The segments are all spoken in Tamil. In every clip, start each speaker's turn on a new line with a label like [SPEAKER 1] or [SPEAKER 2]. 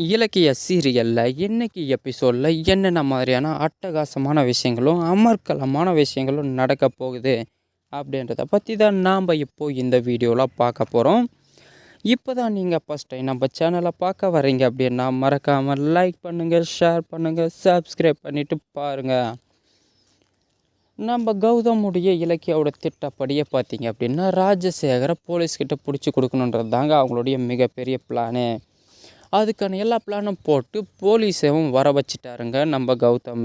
[SPEAKER 1] இலக்கிய சீரியலில் இன்னைக்கு எபிசோடில் என்னென்ன மாதிரியான அட்டகாசமான விஷயங்களும் அமர்க்கலமான விஷயங்களும் நடக்க போகுது அப்படின்றத பற்றி தான் நாம் இப்போது இந்த வீடியோவில் பார்க்க போகிறோம். இப்போ தான் நீங்கள் ஃபஸ்ட் டைம் நம்ம சேனலை பார்க்க வரீங்க அப்படின்னா மறக்காமல் லைக் பண்ணுங்கள், ஷேர் பண்ணுங்கள், சப்ஸ்கிரைப் பண்ணிவிட்டு பாருங்கள். நம்ம கௌதமுடைய இலக்கியாவோட திட்டப்படியே பார்த்தீங்க அப்படின்னா ராஜசேகரை போலீஸ்கிட்ட பிடிச்சி கொடுக்கணுன்றது தாங்க அவங்களுடைய மிகப்பெரிய பிளானு. அதுக்கான எல்லா பிளானும் போட்டு போலீஸையும் வர வச்சிட்டாருங்க நம்ம கௌதம்.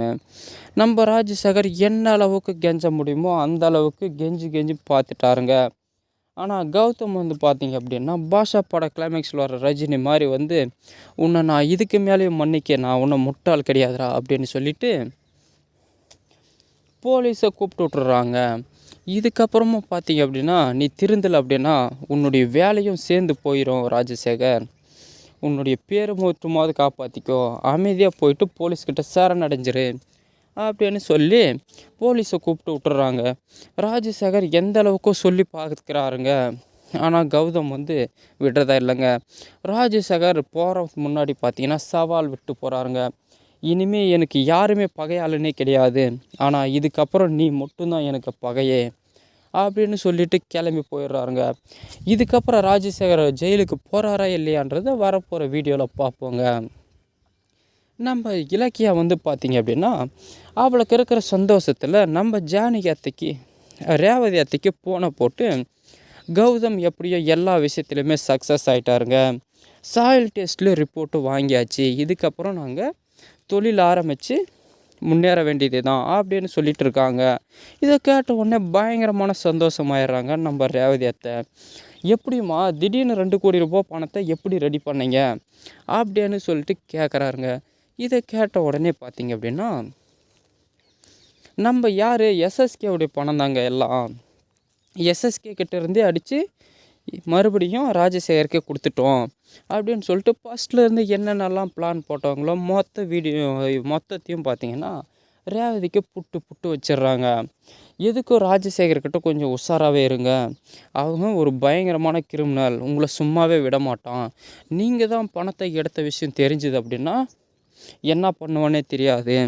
[SPEAKER 1] நம்ம ராஜசேகர் என்ன அளவுக்கு கெஞ்ச முடியுமோ அந்த அளவுக்கு கெஞ்சி பார்த்துட்டாருங்க. ஆனால் கௌதம் பார்த்தீங்க அப்படின்னா பாஷா பட கிளைமேக்ஸில் வர ரஜினி மாதிரி உன்னை நான் இதுக்கு மேலேயும் மன்னிக்க நான் உன்னை முட்டாள் கிடையாதுடா அப்படின்னு சொல்லிட்டு போலீஸை கூப்பிட்டு விட்டுறாங்க. இதுக்கப்புறமும் பார்த்தீங்க அப்படின்னா நீ திருந்தலை அப்படின்னா உன்னுடைய வேலையும் சேர்ந்து போயிடும் ராஜசேகர், உன்னுடைய பேரை மூற்றுமாவது காப்பாற்றிக்கோ, அமைதியாக போயிட்டு போலீஸ்கிட்ட சரணடைஞ்சிரு அப்படின்னு சொல்லி போலீஸை கூப்பிட்டு விட்டுறாங்க. ராஜசேகர் எந்த அளவுக்கு சொல்லி பார்க்குறாருங்க. ஆனால் கௌதம் விடுறதா இல்லைங்க. ராஜசேகர் போகிறதுக்கு முன்னாடி பார்த்தீங்கன்னா சவால் விட்டு போகிறாருங்க. இனிமேல் எனக்கு யாருமே பகையாளனே கிடையாது, ஆனால் இதுக்கப்புறம் நீ மட்டும்தான் எனக்கு பகையே அப்படின்னு சொல்லிட்டு கிளம்பி போயிடுறாருங்க. இதுக்கப்புறம் ராஜசேகர் ஜெயிலுக்கு போகிறாரா இல்லையான்றதை வரப்போகிற வீடியோவில் பார்ப்போங்க. நம்ம இலக்கியா பார்த்திங்க அப்படின்னா அவளுக்கு இருக்கிற சந்தோஷத்தில் நம்ம ஜானகி அத்தைக்கு ரேவதி அத்தைக்கு போனை போட்டு கௌதம் எப்படியோ எல்லா விஷயத்துலையுமே சக்ஸஸ் ஆகிட்டாருங்க. சாயில் டெஸ்ட்டில் ரிப்போர்ட்டு வாங்கியாச்சு, இதுக்கப்புறம் நாங்கள் தொழில் ஆரம்பித்து முன்னேற வேண்டியது தான் அப்படின்னு சொல்லிட்டு இருக்காங்க. இதை கேட்ட உடனே பயங்கரமான சந்தோஷமாயிடுறாங்க நம்ம ரேவதி அத்தை. எப்படிம்மா திடீர்னு 2 கோடி ரூபாய் பணத்தை எப்படி ரெடி பண்ணீங்க அப்படின்னு சொல்லிட்டு கேட்குறாருங்க. இதை கேட்ட உடனே பார்த்தீங்க அப்படின்னா நம்ம யார் எஸ்எஸ்கேவுடைய பணம் தாங்க எல்லாம். எஸ்எஸ்கே கிட்டேருந்தே அடித்து மறுபடியும் ராஜசேகருக்கே கொடுத்துட்டோம் அப்படின்னு சொல்லிட்டு ஃபஸ்ட்லேருந்து என்னென்னலாம் பிளான் போட்டவங்களோ மொத்தத்தையும் பார்த்திங்கன்னா ரேவதிக்கு புட்டு வச்சிடுறாங்க. எதுக்கும் ராஜசேகர்கிட்ட கொஞ்சம் உஷாராகவே இருங்க, அவங்க ஒரு பயங்கரமான கிரிமினல், உங்களை சும்மாவே விட மாட்டான், நீங்கள் தான் பணத்தை எடுத்த விஷயம் தெரிஞ்சுது அப்படின்னா என்ன பண்ணுவானே தெரியாது,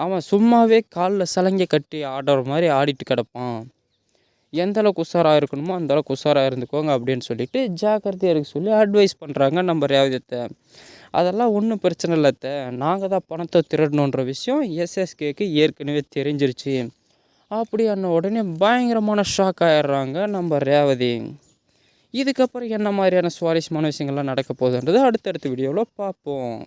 [SPEAKER 1] அவன் சும்மாவே காலில் சலங்கை கட்டி ஆடுற மாதிரி ஆடிட்டு கிடப்பான், எந்தளவுக்கு உஷாராக இருக்கணுமோ அந்தளவுக்கு உஷாராக இருந்துக்கோங்க அப்படின்னு சொல்லிட்டு ஜாக்கிரதையாக இருக்க சொல்லி அட்வைஸ் பண்ணுறாங்க நம்ம ரேவதியத்தை. அதெல்லாம் ஒன்றும் பிரச்சனை இல்லைத்த, நாங்கள் தான் பணத்தை திருடணுன்ற விஷயம் எஸ்எஸ்கேக்கு ஏற்கனவே தெரிஞ்சிருச்சு அப்படின்ன உடனே பயங்கரமான ஷாக் ஆகிடுறாங்க நம்ம ரேவதி. இதுக்கப்புறம் என்ன மாதிரியான சுவாரஸ்யமான விஷயங்கள்லாம் நடக்க போகுதுன்றது அடுத்தடுத்த வீடியோவில் பார்ப்போம்.